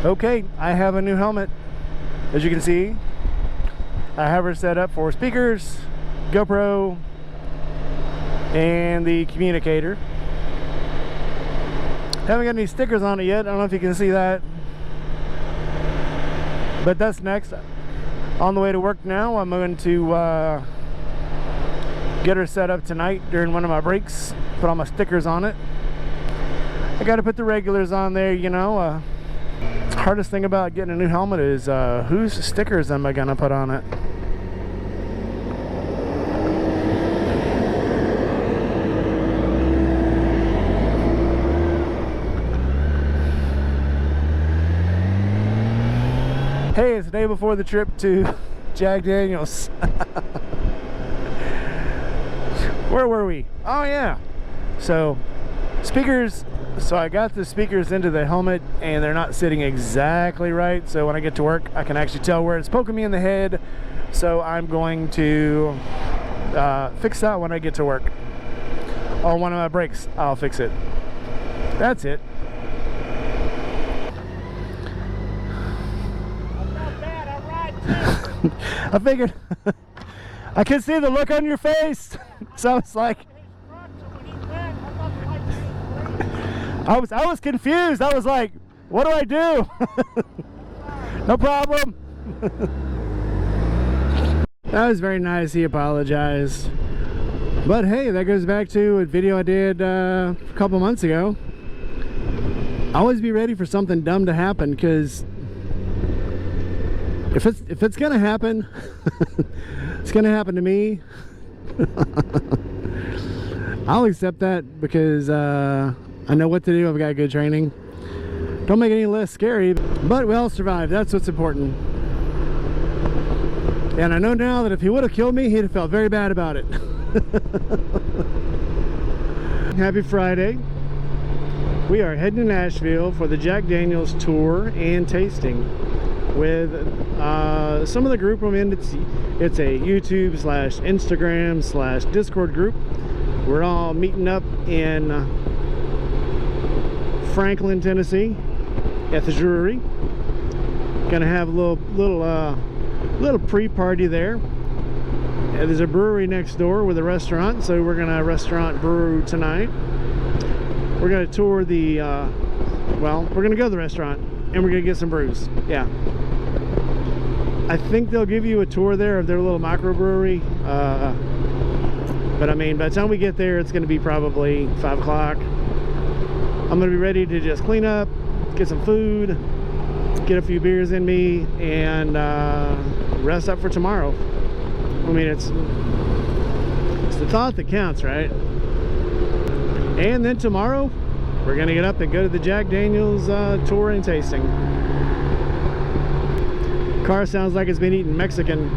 Okay, I have a new helmet. As you can see, I have her set up for speakers, GoPro, and the communicator. Haven't got any stickers on it yet. I don't know if you can see that, but that's next. On the way to work now. I'm going to get her set up tonight during one of my breaks, put all my stickers on it. I got to put the regulars on there, you know. Hardest thing about getting a new helmet is whose stickers am I gonna put on it? Hey, it's the day before the trip to Jack Daniels. Where were we? Oh yeah. So speakers. So I got the speakers into the helmet and they're not sitting exactly right, so when I get to work I can actually tell where it's poking me in the head. So I'm going to fix that when I get to work. On one of my breaks I'll fix it. That's it. Not bad, I ride too. I figured. I could see the look on your face. So it's like I was confused. I was like, what do I do? No problem. That was very nice. He apologized. But hey, that goes back to a video I did a couple months ago. Always be ready for something dumb to happen, because if it's gonna happen, it's gonna happen to me. I'll accept that because I know what to do. I've got good training. Don't make it any less scary, but we all survived. That's what's important. And I know now that if he would have killed me, he'd have felt very bad about it. Happy Friday. We are heading to Nashville for the Jack Daniels tour and tasting with some of the group I'm in. It's a YouTube / Instagram / Discord group. We're all meeting up in Franklin, Tennessee, at the brewery. Gonna have a little pre-party there. There's a brewery next door with a restaurant, so we're gonna restaurant brew tonight. We're gonna tour the well, we're gonna go to the restaurant and we're gonna get some brews. Yeah, I think they'll give you a tour there of their little microbrewery, but I mean, by the time we get there, it's gonna be probably 5 o'clock. I'm gonna be ready to just clean up, get some food, get a few beers in me, and rest up for tomorrow. I mean, it's the thought that counts, right? And then tomorrow we're gonna get up and go to the Jack Daniels tour and tasting. Car sounds like it's been eating Mexican.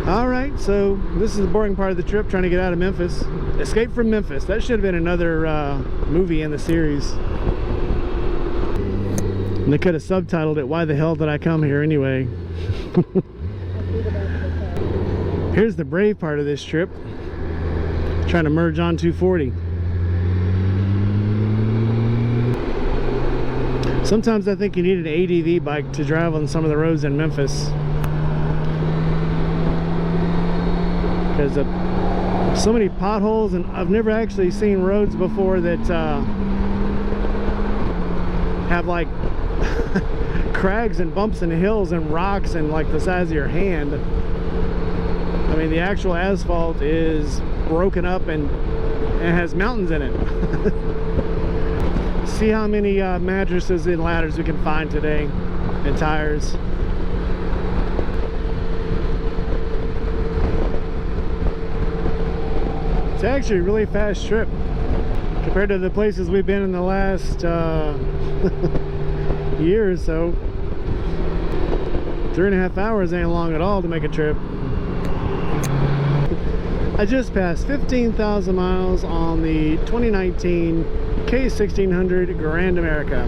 Alright, so this is the boring part of the trip, trying to get out of Memphis. Escape from Memphis. That should have been another movie in the series. And they could have subtitled it, "Why the hell did I come here anyway?" Here's the brave part of this trip. Trying to merge on 240. Sometimes I think you need an ADV bike to drive on some of the roads in Memphis. Because so many potholes, and I've never actually seen roads before that have like crags and bumps and hills and rocks and like the size of your hand. I mean, the actual asphalt is broken up and has mountains in it. See how many mattresses and ladders we can find today, and tires. It's actually a really fast trip compared to the places we've been in the last year or so. 3.5 hours ain't long at all to make a trip. I just passed 15,000 miles on the 2019 K1600 Grand America.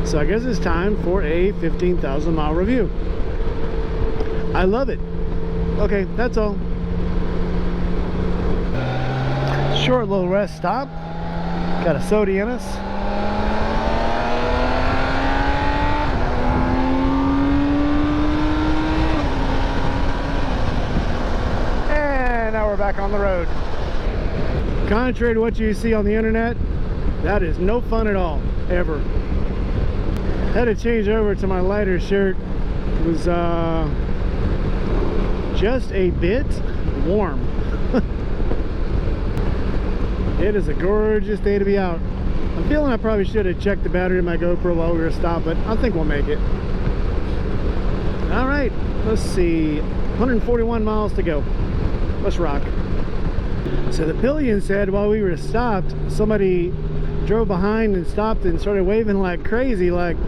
So I guess it's time for a 15,000 mile review. I love it. Okay, that's all. Short little rest stop. Got a soda in us. And now we're back on the road. Contrary to what you see on the internet, that is no fun at all, ever. Had to change over to my lighter shirt. It was just a bit warm. It is a gorgeous day to be out. I'm feeling I probably should have checked the battery in my GoPro while we were stopped, but I think we'll make it. All right, let's see. 141 miles to go. Let's rock. So the pillion said while we were stopped, somebody drove behind and stopped and started waving like crazy, like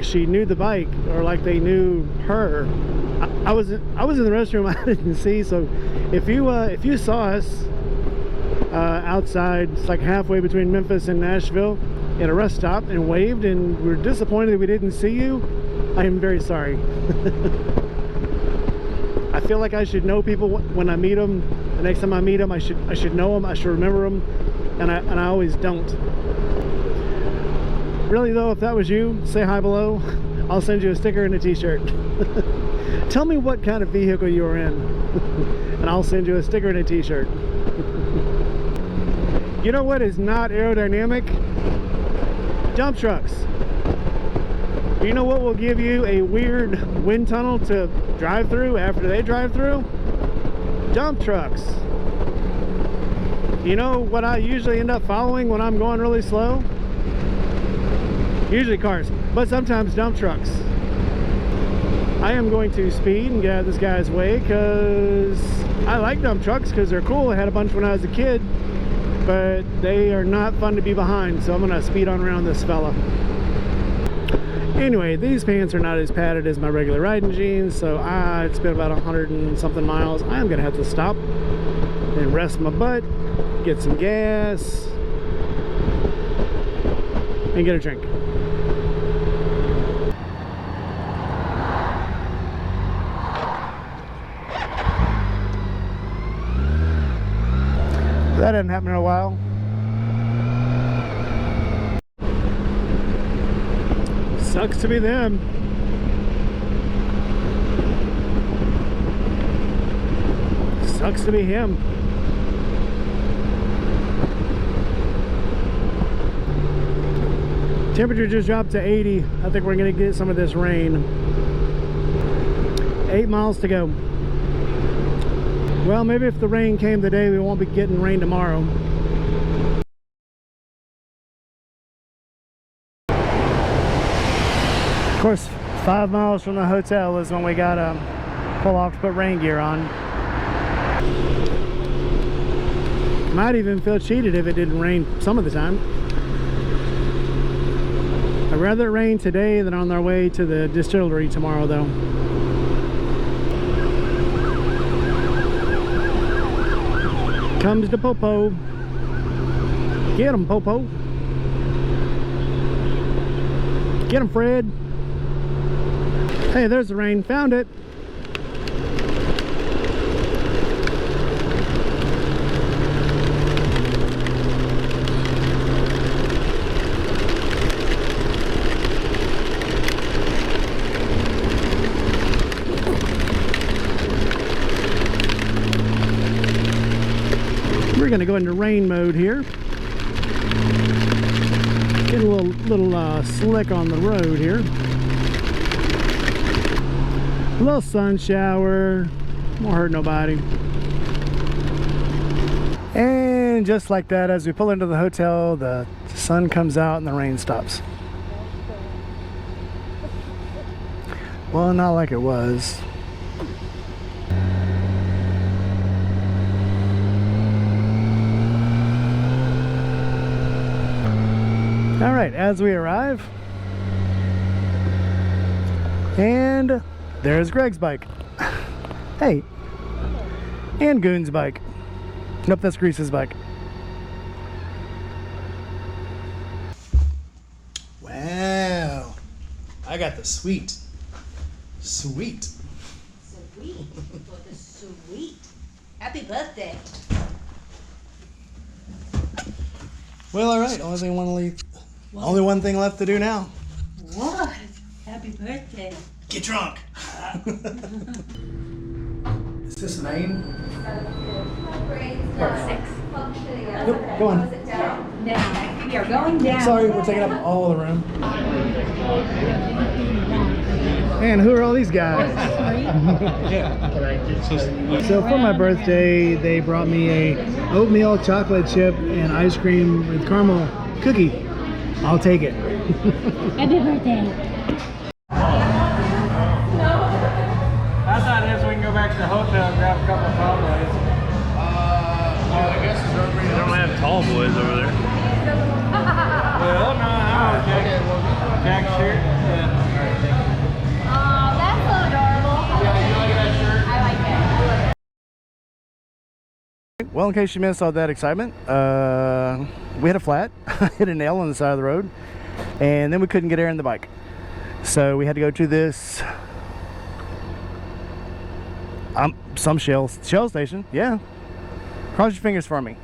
she knew the bike or like they knew her. I was in the restroom. I didn't see. So if you saw us outside, it's like halfway between Memphis and Nashville, at a rest stop and waved and we're disappointed that we didn't see you, I am very sorry. I feel like I should know people when I meet them. The next time I meet them, I should know them. I should remember them, and I always don't. Really though, if that was you, say hi below. I'll send you a sticker and a t-shirt. Tell me what kind of vehicle you're in, and I'll send you a sticker and a t-shirt. You know what is not aerodynamic? Dump trucks. You know what will give you a weird wind tunnel to drive through after they drive through? Dump trucks. You know what I usually end up following when I'm going really slow? Usually cars, but sometimes dump trucks. I am going to speed and get out of this guy's way because I like dump trucks because they're cool. I had a bunch when I was a kid, but they are not fun to be behind, so I'm gonna speed on around this fella. Anyway, these pants are not as padded as my regular riding jeans, so it's been about 100 and something miles. I'm gonna have to stop and rest my butt, get some gas, and get a drink. That hadn't happened in a while. Sucks to be them. Sucks to be him. Temperature just dropped to 80. I think we're gonna get some of this rain. 8 miles to go. Well, maybe if the rain came today, we won't be getting rain tomorrow. Of course, 5 miles from the hotel is when we gotta pull off to put rain gear on. Might even feel cheated if it didn't rain some of the time. I'd rather it rain today than on our way to the distillery tomorrow, though. Comes the Popo. Get him, Popo. Get him, Fred. Hey, there's the rain. Found it. We're gonna go into rain mode here. Get a little slick on the road here. A little sun shower, won't hurt nobody. And just like that, as we pull into the hotel, the sun comes out and the rain stops. Well, not like it was. All right, as we arrive, and there's Greg's bike. Hey, and Goon's bike. Nope, that's Grease's bike. Wow, I got the sweet. Sweet. Sweet. For the sweet. Happy birthday. Well, all right. Only one thing left to do now. What? Happy birthday. Get drunk. Is this an aim? 6. Nope, go on. Down. We are going down. Sorry, we're taking up all the room. And who are all these guys? So for my birthday, they brought me a oatmeal chocolate chip and ice cream with caramel cookie. I'll take it. Happy birthday. I thought this we can go back to the hotel and grab a couple of tall boys. I guess it's over. They don't have tall boys over there. Well, no, no, Jack shirt. Yeah. Oh, that's so adorable. Yeah, you like that shirt? I like it. Well, in case you missed all that excitement, we hit a flat, hit a nail on the side of the road, and then we couldn't get air in the bike. So we had to go to this some Shell station. Yeah, cross your fingers for me.